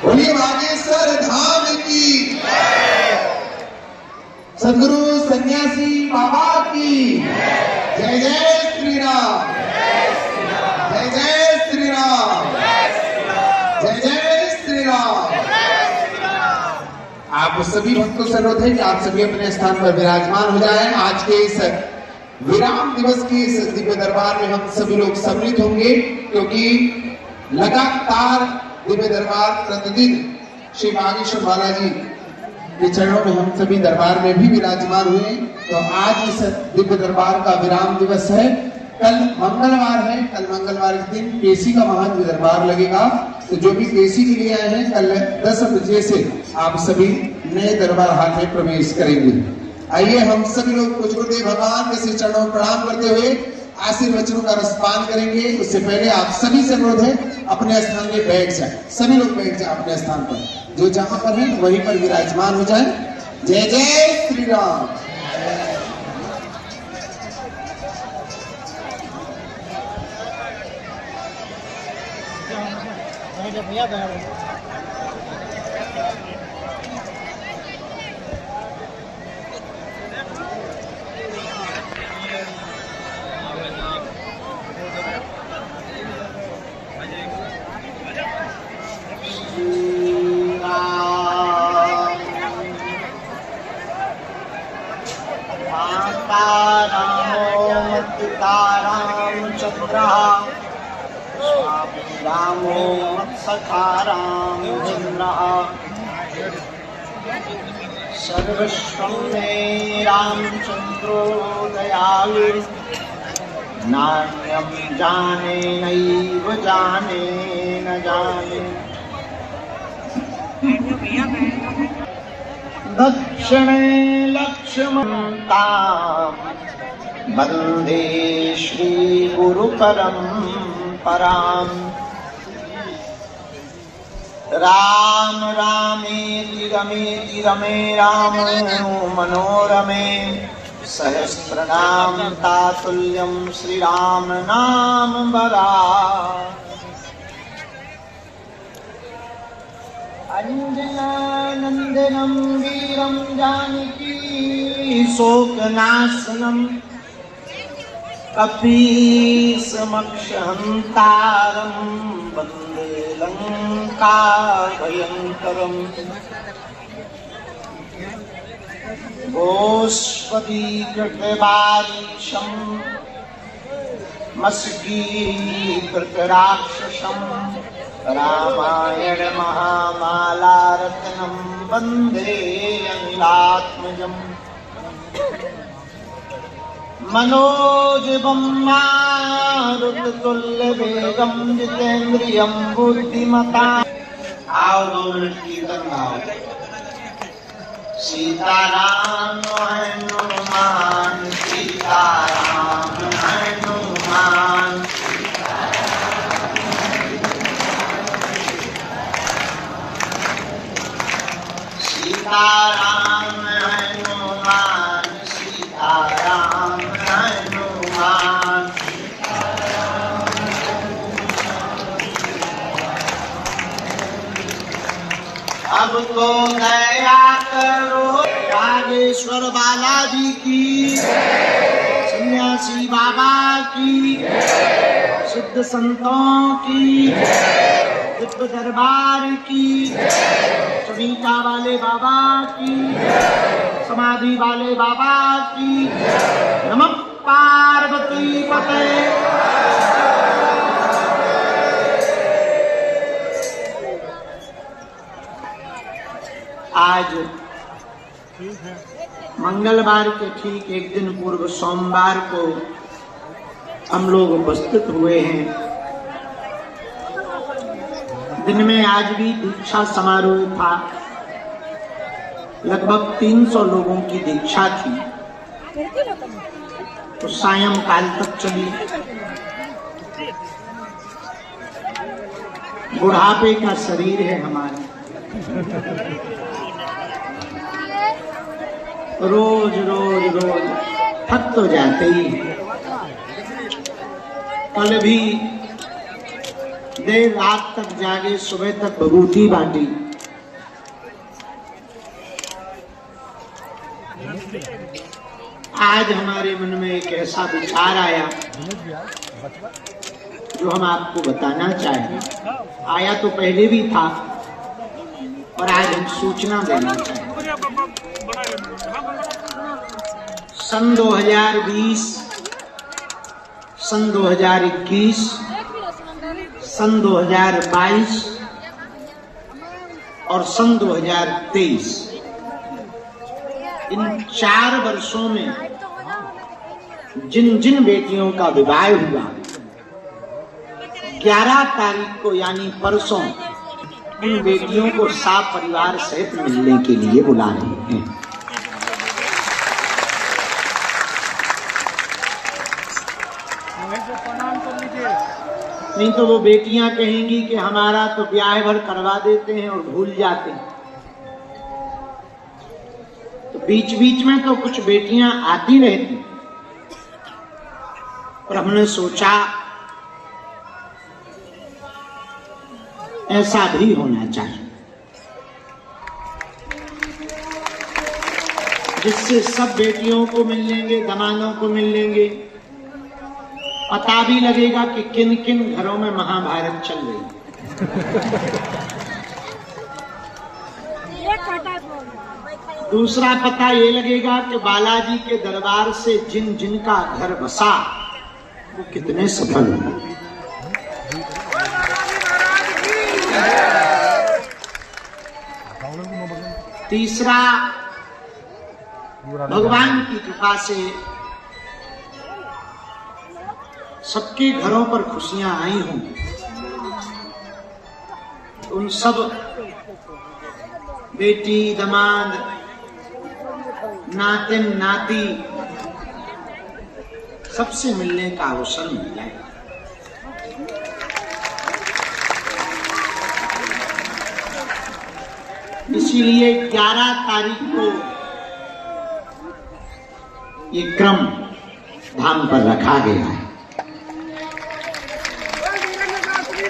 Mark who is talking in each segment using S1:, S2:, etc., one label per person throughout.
S1: बोलिए बागेश्वर धाम की, सदगुरु सन्यासी बाबा की जय। जय श्री राम, जय जय श्री राम, जय जय श्री राम। आप सभी भक्तों से अनुरोध है कि आप सभी अपने स्थान पर विराजमान हो जाएं। आज के इस विराम दिवस की इस दिव्य दरबार में हम सभी लोग सम्मिलित होंगे, क्योंकि लगातार दिव्य दरबार प्रतिदिन श्री बागेश्वर बालाजी के चरणों में हम सभी दरबार में भी विराजमान हुए। तो आज इस दिव्य दरबार का विराम दिवस है। कल मंगलवार है, कल मंगलवार के दिन केसी का महान दरबार लगेगा। तो जो भी केसी के लिए आए हैं, कल 10 बजे से आप सभी नए दरबार हाल में प्रवेश करेंगे। आइए हम सभी लोग कुछ गुरुदेव भगवान के श्री चरणों में प्रणाम करते हुए आशीर्वचनों का रसपान करेंगे। उससे पहले आप सभी से अनुरोध है अपने स्थान पे बैठ जाए, सभी लोग बैठ जाए अपने स्थान पर, जो जहां पर है वहीं पर विराजमान हो जाए। जय जय श्री राम।
S2: रामो सखा रामचंद्रः सर्वस्वं मे रामचंद्रो दयालु नान्यं जाने नैव जाने न जाने। दक्षिणे लक्ष्मणतां वन्दे श्री गुरुपरम्पराम्। राम रामेति रमेति रमे रामो मनोरमे सहस्रनाम तातुल्यं श्री राम नाम वरानने। अंजनानंदनं वीरं जानकी शोकनाशनं कपीसमक्षहन्तारं वन्दे लंका भयंकरम्। गोष्पदीकृतवारीशं मस्कीकृतराक्षसं रामायण महामालारत्नं वन्दे अनिलात्मजम्। मनोजवं मारुततुल्यवेगं जितेन्द्रियं बुद्धिमताम्। आओ दो मिनट कीर्तन गाओ। सीताराम हनुमान सीताराम हनुमान सीताराम हनुमान सीताराम हनुमान। अब तो दया करो बागेश्वर बालाजी की, सन्यासी बाबा की, सिद्ध संतों की, दिव्य दरबार की, चबीता वाले बाबा की, समाधि वाले बाबा की। नमः पार्वती पते। आज मंगलवार के ठीक एक दिन पूर्व सोमवार को हम लोग उपस्थित हुए हैं। दिन में आज भी दीक्षा समारोह था। लगभग 300 लोगों की दीक्षा थी, तो सायंकाल तक चली। बुढ़ापे का शरीर है हमारा, रोज रोज रोज थक तो जाते ही। कल भी देर रात तक जागे, सुबह तक भभूति बांटी। आज हमारे मन में एक ऐसा विचार आया जो हम आपको बताना चाहें। आया तो पहले भी था और आज हम सूचना देना चाहें। सन 2020, सन 2021, सन 2022 और सन 2023, इन 4 वर्षों में जिन जिन बेटियों का विवाह हुआ, 11 तारीख को यानी परसों इन बेटियों को साथ परिवार सहित मिलने के लिए बुला रहे हैं। नहीं तो वो बेटियां कहेंगी कि हमारा तो ब्याह भर करवा देते हैं और भूल जाते हैं। तो बीच बीच में तो कुछ बेटियां आती रहती, और हमने सोचा ऐसा भी होना चाहिए जिससे सब बेटियों को मिल लेंगे, दामादों को मिल लेंगे, पता भी लगेगा कि किन किन घरों में महाभारत चल रही है। दूसरा पता ये लगेगा कि बालाजी के दरबार से जिन जिन का घर बसा वो कितने सफल हुए। तीसरा, भगवान की कृपा से सबके घरों पर खुशियां आई हों, उन सब बेटी, दामाद, नातिन, नाती सबसे मिलने का अवसर मिल जाए। इसीलिए 11 तारीख को ये क्रम धाम पर रखा गया है,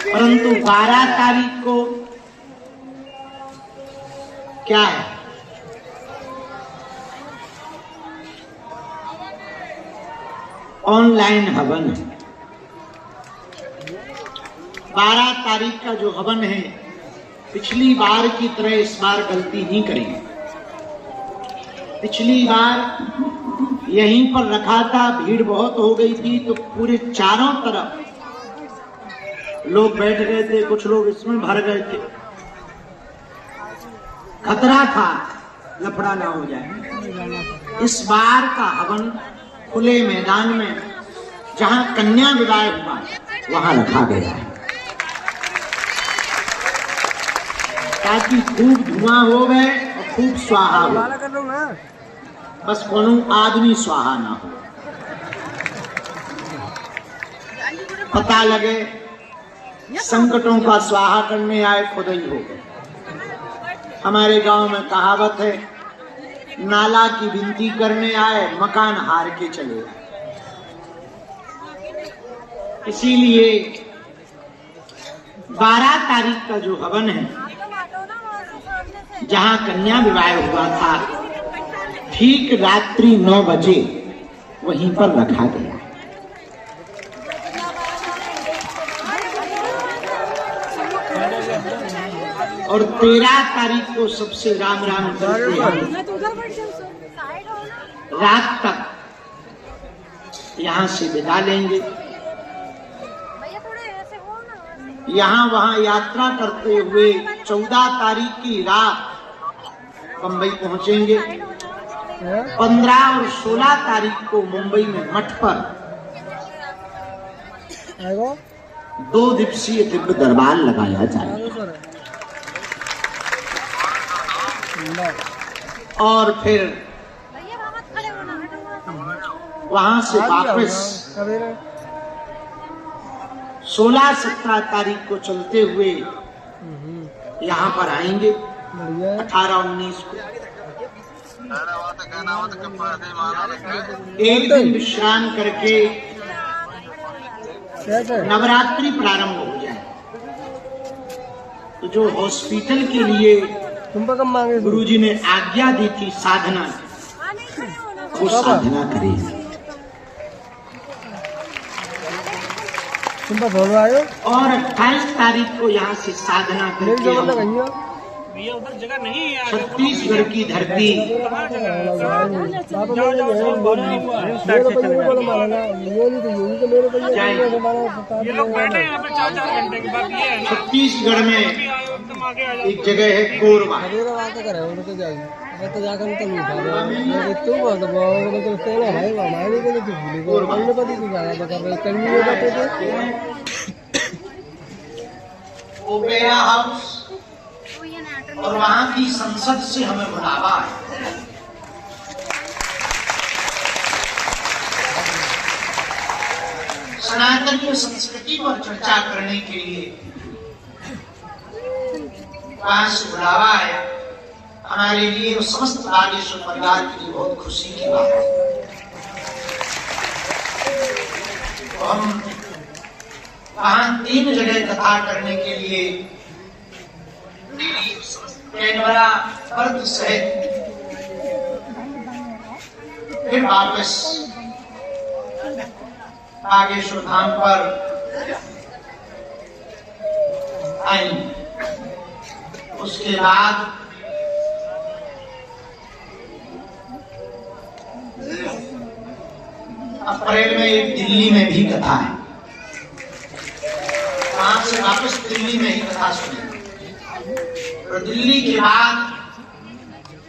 S2: परंतु 12 तारीख को क्या है? ऑनलाइन हवन है। 12 तारीख का जो हवन है, पिछली बार की तरह इस बार गलती नहीं करेंगे। पिछली बार यहीं पर रखा था, भीड़ बहुत हो गई थी, तो पूरे चारों तरफ लोग बैठ गए थे, कुछ लोग इसमें भर गए थे। खतरा था लफड़ा ना हो जाए। इस बार का हवन खुले मैदान में, जहां कन्या विवाह हुआ, वहां रखा गया है, ताकि खूब धुआं हो गए और खूब स्वाहा हो। बस कोनो आदमी स्वाहा ना हो। पता लगे संकटों का स्वाहा करने आए खुद ही हो गए। हमारे गांव में कहावत है, नाला की विनती करने आए, मकान हार के चले आए। इसीलिए 12 तारीख का जो हवन है, जहां कन्या विवाह हुआ था, ठीक रात्रि 9 बजे वहीं पर रखा गया। और 13 तारीख को सबसे राम राम करते हैं, रात तक यहाँ से विदा लेंगे। यहाँ वहाँ यात्रा करते हुए 14 तारीख की रात बंबई पहुंचेंगे। 15 और 16 तारीख को मुंबई में मठ पर 2 दिवसीय दिव्य दरबार लगाया जाएगा। और फिर वहां से वापस 16-17 तारीख को चलते हुए यहाँ पर आएंगे। 18-19 को एक दिन विश्राम करके नवरात्रि प्रारंभ हो जाए। तो जो हॉस्पिटल के लिए
S3: कम मांगे
S2: गुरुजी ने आज्ञा दी थी साधना की, वो साधना करें। और 28 तारीख को यहाँ से साधना करके हम छत्तीसगढ़ की धरती छत्तीसगढ़ में एक जगह है कोरबा। ओपेरा हाउस और वहां की संसद से हमें बुलावा है। सनातनीय संस्कृति पर चर्चा करने के लिए वहां से बुलावा आया। हमारे लिए और समस्त बागेश्वर परिवार के लिए बहुत खुशी की बात है। तो हम वहां 3 जगह कथा करने के लिए कैनबरा, पर्थ सहित फिर वापस बागेश्वर धाम पर आई। उसके बाद अप्रैल में एक दिल्ली में भी कथा है। वहां से वापस दिल्ली में ही कथा सुनी। और दिल्ली के बाद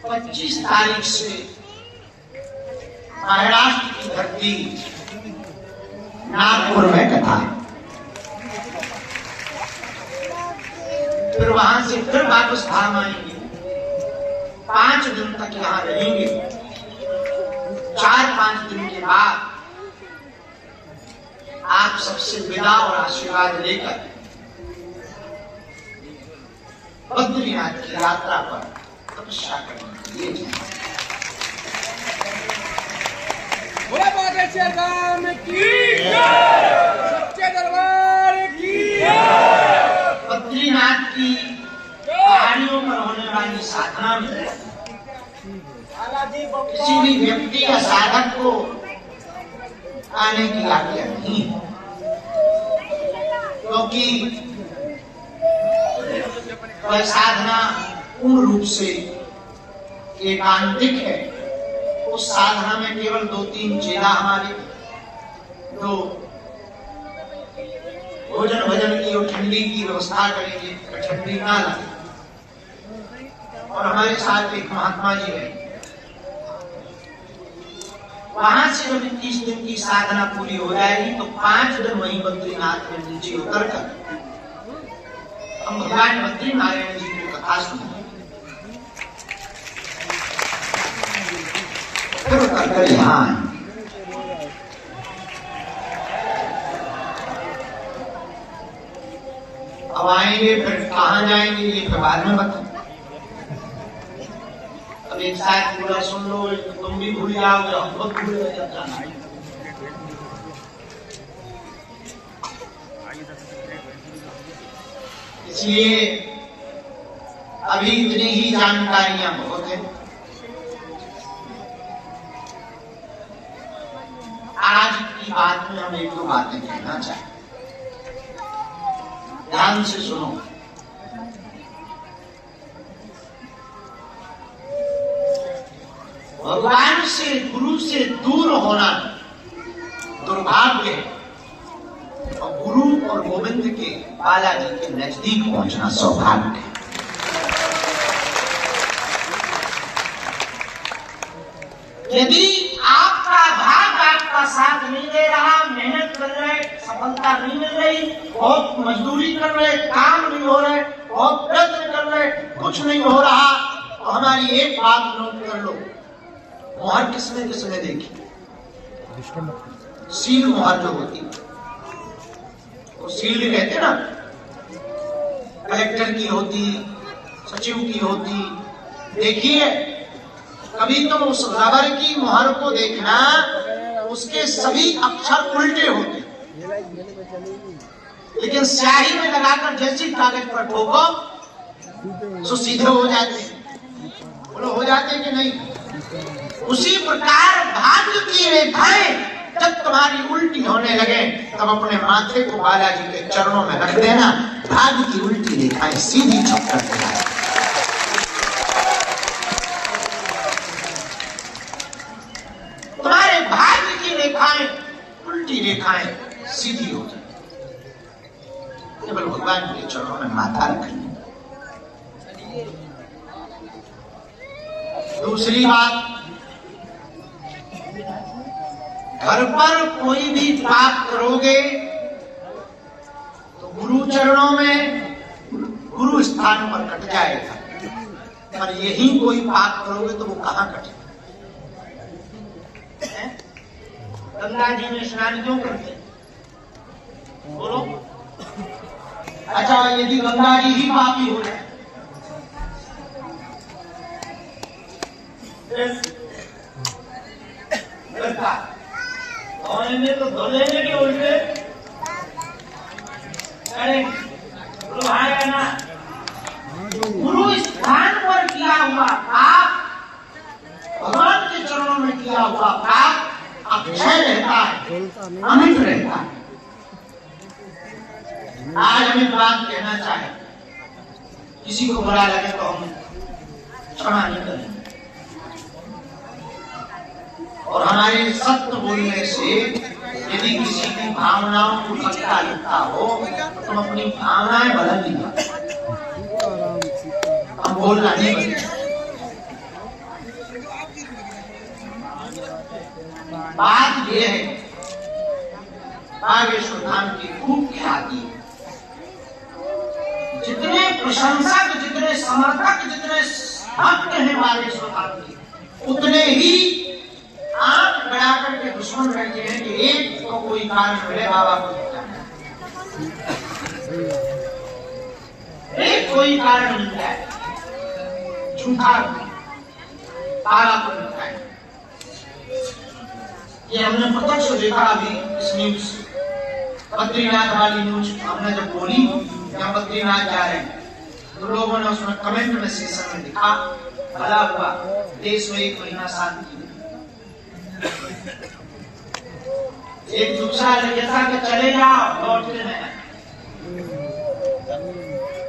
S2: 25 तारीख से महाराष्ट्र की धरती नागपुर में कथा है। फिर वहां से फिर वापस धाम आएंगे। 5 दिन तक यहाँ रहेंगे। 4-5 दिन के बाद आप सबसे विदा और आशीर्वाद लेकर बद्रीनाथ की यात्रा पर तपस्या करने के लिए जाएंगे।
S3: सच्चे दरबार की
S2: बद्रीनाथ की पहाड़ियों पर होने वाली साधना में किसी भी व्यक्ति या साधक को आने की आज्ञा नहीं है, क्योंकि वह साधना पूर्ण रूप से एकांतिक है। उस साधना में केवल 2-3 चेला हमारे, जो भोजन भजन की और ठंडी की व्यवस्था करेंगे, ठंडी ना लगे। और हमारे साथ एक महात्मा जी हैं। वहां से जब 30 दिन की साधना पूरी हो जाएगी तो 5 दिन वहीं बद्रीनाथ में नीचे उतरकर हम भगवान बद्री नारायण जी की कथा सुनेंगे। फिर उतरकर यहाँ आएंगे। अब आएंगे फिर कहाँ जाएंगे ये फिर बाद में बताएं। अब एक साथ पूरा सुन लो, तुम भी भूल जाओगे, हम बहुत भूल गए जब जाना है। इसलिए अभी इतनी ही जानकारियां बहुत है। आज की बात में हम 1-2 बातें कहना चाहें। ध्यान से सुनो। भगवान से, गुरु से दूर होना दुर्भाग्य है, और गुरु और गोविंद के, बालाजी के नजदीक पहुंचना सौभाग्य है। यदि आपका भाग आपका साथ नहीं दे रहा, मेहनत कर रहे, सफलता नहीं मिल रही, बहुत मजदूरी कर रहे, काम नहीं हो रहे, बहुत प्रयत्न कर रहे, कुछ नहीं हो रहा, तो हमारी एक बात नोट कर लो। मोहर किसने देखी? सील मोहर जो होती, वो सील कहते ना, कलेक्टर की होती, सचिव की होती। देखिए, कभी तो उस रबर की मोहर को देखना, उसके सभी अक्षर उल्टे होते, लेकिन स्याही में लगाकर जैसी कागज पर ठोको सो सीधे हो जाते हैं। बोलो हो जाते कि नहीं? उसी प्रकार भाग्य की रेखाएं जब तुम्हारी उल्टी होने लगे तब अपने माथे को बालाजी के चरणों में रख देना, भाग्य की उल्टी रेखाएं सीधी चक्कर दिलाए। तुम्हारे भाग्य की रेखाएं उल्टी रेखाएं सीधी हो जाए, केवल भगवान के चरणों में माथा रखनी। दूसरी बात, घर पर कोई भी पाप करोगे तो गुरु चरणों में, गुरु स्थान पर कट जाएगा, पर यही कोई पाप करोगे तो वो कहां कटेगा? गंगा जी में स्नान क्यों करते? बोलो। अच्छा, यदि गंगा जी ही पापी हो जाए और इन्हें तो धो लेंगे कि उल्टे ना। गुरु स्थान पर किया हुआ पाप, भगवान के चरणों में किया हुआ पाप अक्षय रहता है, अमिट रहता है। आज हम एक बात कहना चाहे, किसी को बुरा लगे तो हम क्षमा नहीं करेंगे, और हमारे सत्य बोलने से यदि किसी की भावनाओं को खटका लगता हो तो तुम अपनी भावनाएं बदल दीजिए, हम बोलना नहीं बदलेंगे। बात यह है, बागेश्वर धाम की खूब ख्याति, जितने प्रशंसक, जितने समर्थक, जितने भक्त हैं बागेश्वर धाम की, उतने ही आंख गड़ा करके दुश्मन बैठे हैं कि एक को कोई कारण मिले बाबा को, एक कोई कारण मिल जाए, झूठा तारा को मिलता है। ये हमने प्रत्यक्ष देखा अभी इस न्यूज, बद्रीनाथ वाली न्यूज हमने जब बोली हम बद्रीनाथ जा रहे हैं तो लोगों ने उसमें कमेंट में सेशन में लिखा, भला हुआ देश में 1 महीना शांति। एक दूसरा लिखा कि चले जाओ लौट के नहीं।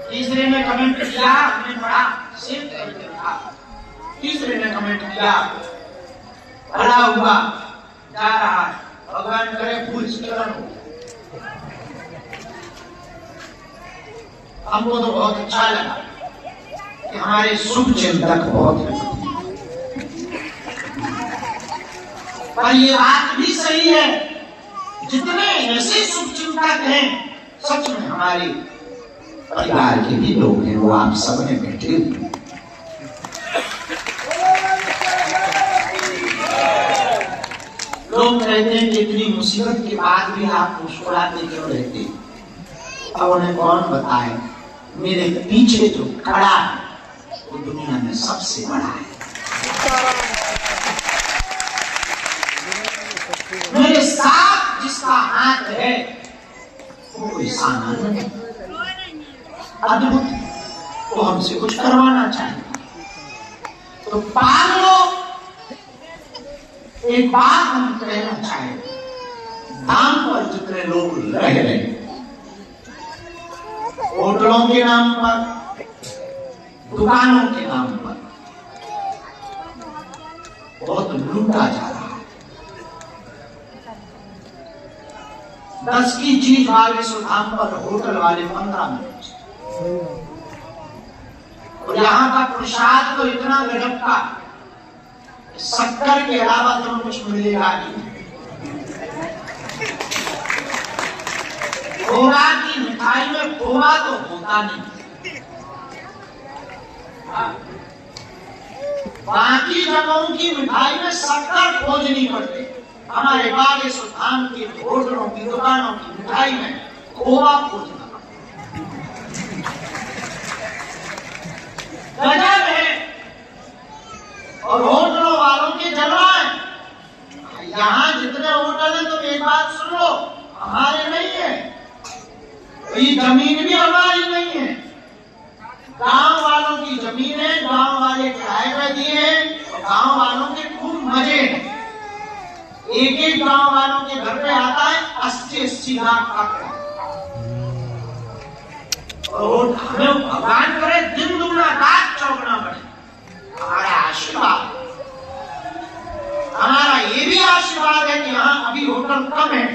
S2: तीसरे ने कमेंट किया, हमने पढ़ा, सेव करके लिखा। तीसरे ने कमेंट किया, भला हुआ जा रहा है, भगवान करे फूल स्खलन हो। हमको तो बहुत अच्छा लगा कि हमारे शुभ चिंतक बहुत हैं, पर ये बात भी सही है, जितने ऐसे शुभ चिंतक हैं सच में हमारे परिवार के भी लोग हैं, वो आप सब ने बैठे हुए। लोग कहते हैं कि इतनी मुसीबत के बाद भी आप मुस्कुराते क्यों रहते? अब उन्हें कौन बताए, मेरे पीछे जो खड़ा है वो दुनिया में सबसे बड़ा है। मेरे साथ जिसका हाथ है वो कोई सामान्य नहीं, अद्भुत, वो हमसे कुछ करवाना चाहिए तो पागलो। एक बात हम कहना चाहें, धाम पर जितने लोग रह रहे, होटलों के नाम पर, दुकानों के नाम पर बहुत लूटा जा रहा है। 10 की चीज बागेश्वर धाम पर होटल वाले 15 में, और यहाँ का प्रसाद तो इतना गजब का, शक्कर के अलावा तो कुछ मिलेगा नहीं। खोवा की मिठाई में खोवा तो होता नहीं, बाकी जगहों की मिठाई में शक्कर खोजनी पड़ती, हमारे बागेश्वर धाम के होटलों की दुकानों की मिठाई में खोवा खोजना गजब है। और होटलों वालों के जलवाएं, यहाँ जितने होटल हैं तुम एक बात सुन लो, हमारे नहीं है, ये जमीन भी हमारी नहीं है, गांव रुपए दिए हैं, गांव वालों के खूब मजे हैं। एक एक गांव वालों के घर पे आता है 80-80 लाख का। और हमें भगवान करे दिन दुगना रात चौगुना बढ़े। हमारा आशीर्वाद, हमारा ये भी आशीर्वाद है कि यहाँ अभी होटल कम है,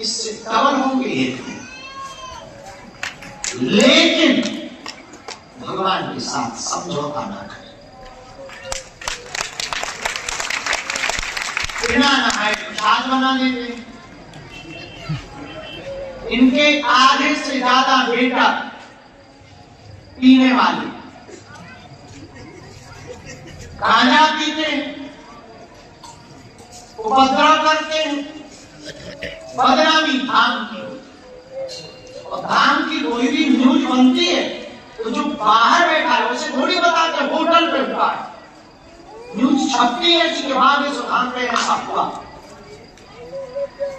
S2: इससे डबल होंगे ये। लेकिन भगवान के साथ समझौता ना करें। बिना नहाए प्रसाद बना देते। इनके आधे से ज्यादा बेटा पीने वाले, गांजा पीते हैं, उपद्रव करते हैं, बदनामी धाम की। और धाम की कोई भी न्यूज बनती है तो जो बाहर बैठा है उसे थोड़ी बताते होटल पे हुआ है। न्यूज छपती है कि भागे सुधाम पे ऐसा हुआ।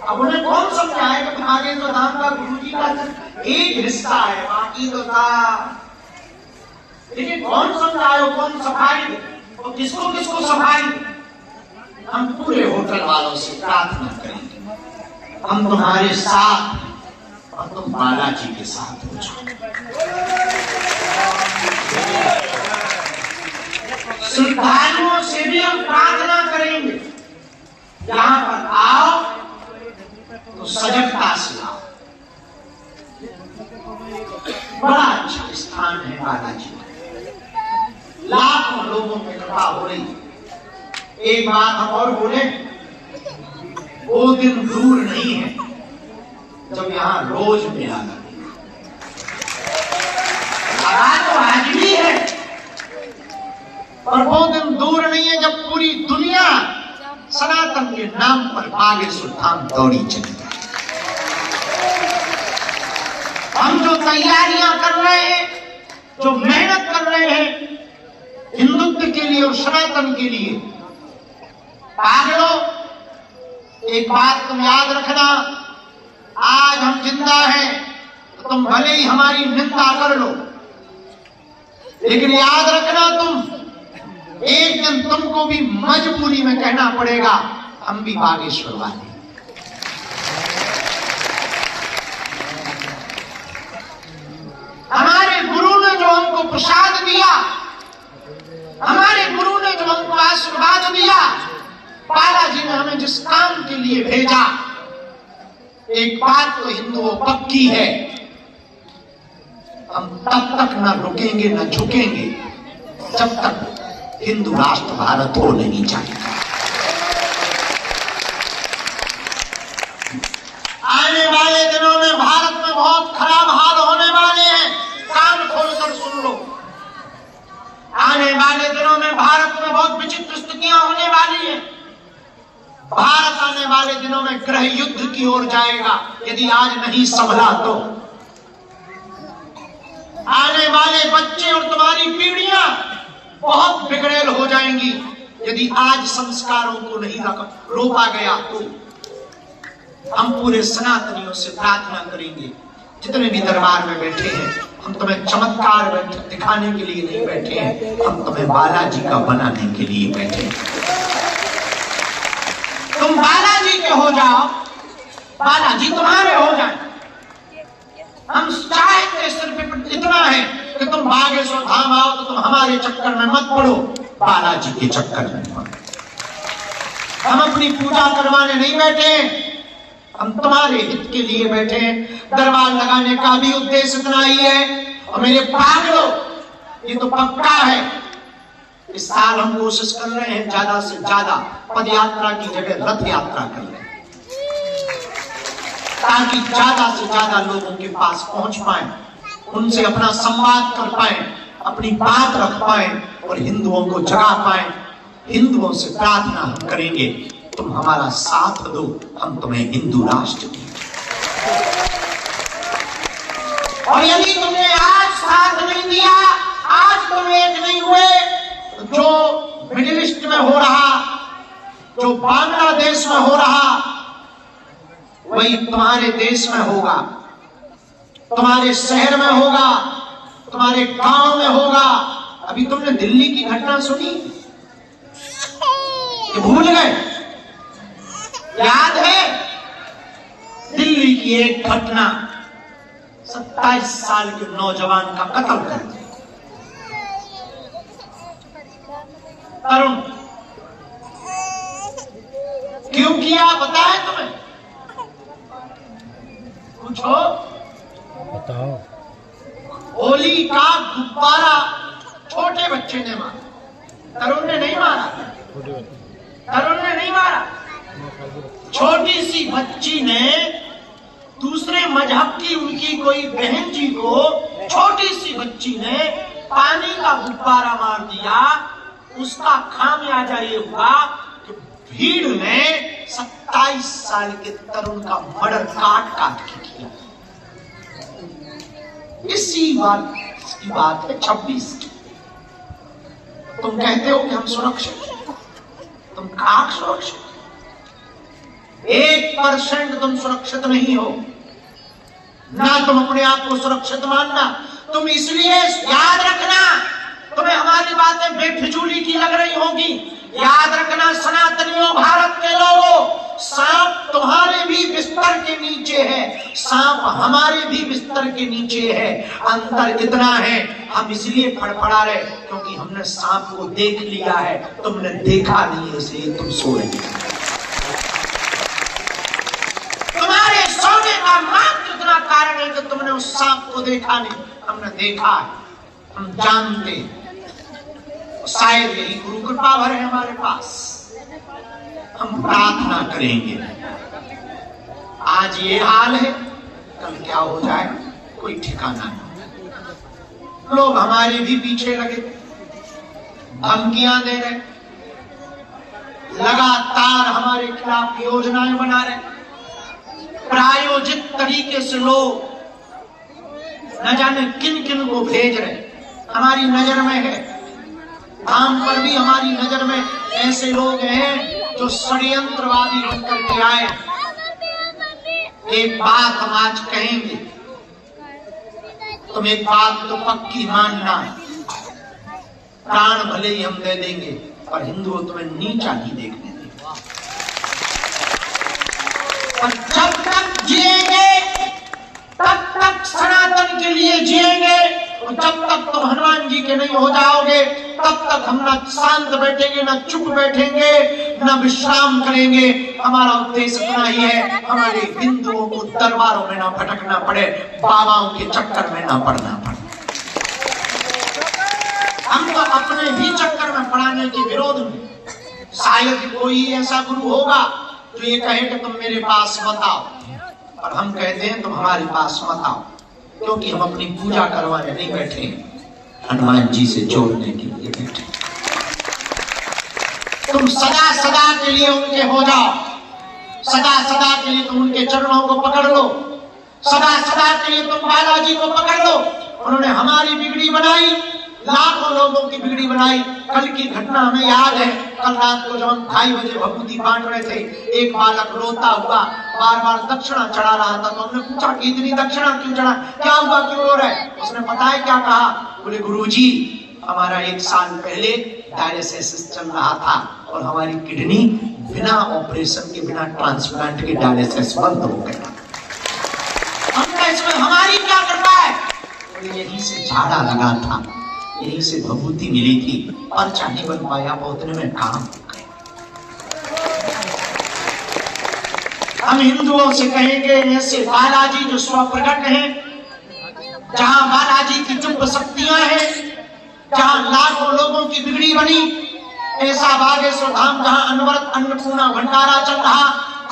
S2: अब उन्हें कौन समझाए कि भागे सुधाम का गुरु जी का एक हिस्सा है, बाकी तो था। लेकिन कौन समझाए, कौन सफाई और किसको किसको सफाई। हम पूरे होटल वालों से प्रार्थना करेंगे, हम तुम्हारे साथ और तुम बालाजी के साथ हो जाओ। श्रद्धालुओं से भी हम प्रार्थना करेंगे, यहां पर आओ तो सजगता से आओ। बड़ा अच्छा स्थान है बालाजी, लाखों लोगों में कृपा हो रही। एक बात हम और बोले, वो दिन दूर नहीं है जब यहाँ रोज मेला लगेगा। तो आज भी है, पर वो दिन दूर नहीं है जब पूरी दुनिया सनातन के नाम पर बागेश्वर धाम दौड़ी चलेगी। हम जो तैयारियां कर रहे हैं, जो मेहनत कर रहे हैं हिंदुत्व के लिए और सनातन के लिए, पागलों एक बात तुम याद रखना, आज हम जिंदा हैं तो तुम भले ही हमारी निंदा कर लो, लेकिन याद रखना तुम एक दिन तुमको भी मजबूरी में कहना पड़ेगा हम भी बागेश्वर वाले। हमारे गुरु ने जो हमको प्रसाद दिया, हमारे गुरु ने जो हमको आशीर्वाद दिया, बालाजी ने हमें जिस काम के लिए भेजा, एक बात तो हिंदुओं पक्की है, हम तब तक न रुकेंगे न झुकेंगे जब तक हिंदू राष्ट्र भारत हो नहीं जाएगा। आने वाले दिनों में भारत में बहुत खराब हाल होने वाले हैं, कान खोलकर सुन लो। आने वाले दिनों में भारत में बहुत विचित्र स्थितियां होने वाली हैं। भारत आने वाले दिनों में गृह युद्ध की ओर जाएगा यदि आज नहीं संभला तो। आने वाले बच्चे और तुम्हारी पीढ़ियां बहुत बिगड़ेल हो जाएंगी यदि आज संस्कारों को नहीं रोका गया तो। हम पूरे सनातनियों से प्रार्थना करेंगे, जितने भी दरबार में बैठे हैं, हम तुम्हें चमत्कार दिखाने के लिए नहीं बैठे हैं, हम तुम्हें बालाजी का बनाने के लिए बैठे हैं। तुम बालाजी के हो जाओ, बालाजी तुम्हारे हो जाए। हम चाहते सिर्फ इतना है कि तुम बागेश्वर धाम आओ तो तुम हमारे चक्कर में मत पड़ो, बालाजी के चक्कर में पड़ो। हम अपनी पूजा करवाने नहीं बैठे, हम तुम्हारे हित के लिए बैठे हैं। दरबार लगाने का भी उद्देश्य इतना ही है। और मेरे पागलों, ये तो पक्का है, इस साल हम कोशिश कर रहे हैं ज्यादा से ज्यादा पद यात्रा की जगह रथ यात्रा कर रहे हैं, ताकि ज्यादा से ज्यादा लोगों के पास पहुंच पाए, उनसे अपना संवाद कर पाए, अपनी बात रख पाए और हिंदुओं को जगा पाए। हिंदुओं से प्रार्थना हम करेंगे, तुम हमारा साथ दो, हम तुम्हें हिंदू राष्ट्र दें। और यदि तुमने आज साथ नहीं दिया, आज तुम एक नहीं हुए, तो जो मिडिल ईस्ट में हो रहा, जो बांग्लादेश में हो रहा, वही तुम्हारे देश में होगा, तुम्हारे शहर में होगा, तुम्हारे गांव में होगा। अभी तुमने दिल्ली की घटना सुनी, कि भूल गए? याद है दिल्ली की एक घटना, 27 साल के नौजवान का कत्ल कर दिया। तरुण क्यों किया पता है तुम्हें? पूछो।
S3: बताओ।
S2: होली का गुब्बारा छोटे बच्चे ने मारा, तरुण ने नहीं मारा। तरुण ने नहीं मारा, छोटी सी बच्ची ने दूसरे मजहब की उनकी कोई बहन जी को, छोटी सी बच्ची ने पानी का गुब्बारा मार दिया। उसका खामियाजा ये हुआ कि भीड़ में 27 साल के तरुण का मर्डर काट काट के किया। इसी बात की बात है 26 की। तुम कहते हो कि हम सुरक्षित, तुम कहाँ सुरक्षित? 1% तुम सुरक्षित नहीं हो ना। तुम अपने आप को सुरक्षित मानना। तुम इसलिए याद रखना, तुम्हें हमारी बातें बेफिजूली की लग रही होगी। याद रखना सनातनियों, भारत के लोगों, सांप तुम्हारे भी बिस्तर के नीचे है, सांप हमारे भी बिस्तर के नीचे है। अंतर इतना है, हम इसलिए फड़फड़ा रहे क्योंकि हमने सांप को देख लिया है, तुमने देखा नहीं है, इसलिए तुम सो रहे हो। तुम्हारे सोने का मात्र इतना कारण है कि तुमने उस सांप को देखा नहीं, हमने देखा है, हम जानते हैं। शायद यही गुरु कृपा भर है हमारे पास। हम प्रार्थना करेंगे। आज ये हाल है, कल क्या हो जाए कोई ठिकाना नहीं। लोग हमारे भी पीछे लगे, धमकियां दे रहे, लगातार हमारे खिलाफ योजनाएं बना रहे, प्रायोजित तरीके से लोग न जाने किन किन को भेज रहे। हमारी नजर में है, धाम पर भी हमारी नजर में ऐसे लोग हैं जो षड्यंत्रवादी बनकर के आए। एक बात हम आज कहेंगे, तुम एक बात तो पक्की मानना, प्राण भले ही हम दे देंगे पर हिंदुओं तुम्हें नीचा नहीं देखने देंगे। और जब तक जिएंगे तब तक सनातन के लिए जिएंगे, और जब तक तुम हनुमान जी के नहीं हो जाओगे तब तक हम न शांत बैठेंगे, न चुप बैठेंगे, न विश्राम करेंगे। हमारा उद्देश्य इतना ही है, हमारे हिंदुओं को दरबारों में ना भटकना पड़े, बाबाओं के चक्कर में ना पड़ना पड़े। हम तो अपने ही चक्कर में पड़ाने के विरोध में। शायद कोई ऐसा गुरु होगा जो ये कहे कि तुम मेरे पास मत आओ, और हम कहते हैं तुम हमारे पास मत आओ, क्योंकि हम अपनी पूजा करवाने नहीं बैठे, हनुमान जी से जोड़ने के लिए बैठे। तुम सदा सदा के लिए उनके हो जाओ, सदा सदा के लिए तुम उनके चरणों को पकड़ लो, सदा सदा के लिए तुम बालाजी को पकड़ लो। उन्होंने हमारी बिगड़ी बनाई, लाखों लोगों की बिगड़ी बनाई। कल की घटना हमें याद है, कल रात को जब हम 2:30 बजे भभूति बांट रहे थे, एक बालक रोता हुआ बार बार दक्षिणा चढ़ा रहा था। तो हमने पूछा कि इतनी दक्षिणा क्यों चढ़ा, क्या हुआ, क्यों रो रहा है? उसने बताया क्या कहा, बोले गुरुजी हमारा 1 साल पहले डायलिसिस चल रहा था और हमारी किडनी बिना ऑपरेशन के, बिना ट्रांसप्लांट के डायलिसिस बंद हो गया। हमने इसमें हमारी क्या करता है? यहीं से झाड़ा लगा था, यहीं से भभूति मिली थी, पर्चा नहीं बन पाया, उतने में काम हो गया। हम हिंदुओं से कहेंगे ऐसे बालाजी जो स्व प्रकट हैं, जहां बालाजी की दिव्य शक्तियां हैं, जहां लाखों लोगों की बिगड़ी बनी, ऐसा बागेश्वर धाम जहां अनवरत अन्नपूर्णा भंडारा चल रहा,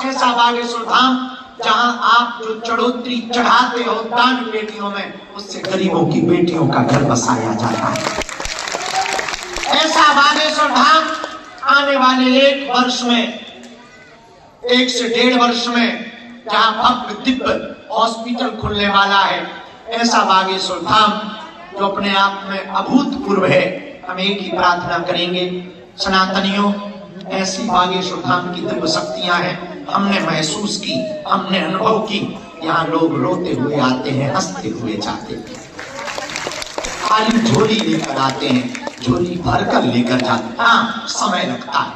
S2: ऐसा बागेश्वर धाम जहां आप जो चढ़ोतरी चढ़ाते हो दान पेटियों में, उससे गरीबों की बेटियों का घर बसाया जाता है। ऐसा बागेश्वर धाम आने वाले 1 वर्ष में, 1 से 1.5 वर्ष में, जहां भव्य दिव्य हॉस्पिटल खुलने वाला है, ऐसा बागेश्वर धाम जो अपने आप में अभूतपूर्व है। हम एक ही प्रार्थना करेंगे, सनातनियों, ऐसी बागेश्वर धाम की दिव्य शक्तियां हैं, हमने महसूस की, हमने अनुभव की। यहाँ लोग रोते हुए आते हैं, हंसते हुए जाते हैं, खाली झोली लेकर आते हैं, झोली भरकर लेकर जाते हैं। हाँ, समय लगता है,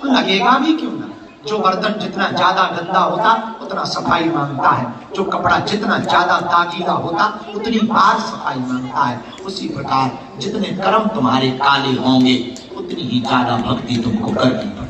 S2: लगेगा भी क्यों ना। जो बर्तन जितना ज्यादा गंदा होता उतना सफाई मांगता है, जो कपड़ा जितना ज्यादा दागीला होता उतनी बार सफाई मांगता है। उसी प्रकार जितने कर्म तुम्हारे काले होंगे उतनी ही ज्यादा भक्ति तुमको करनी पड़ेगी।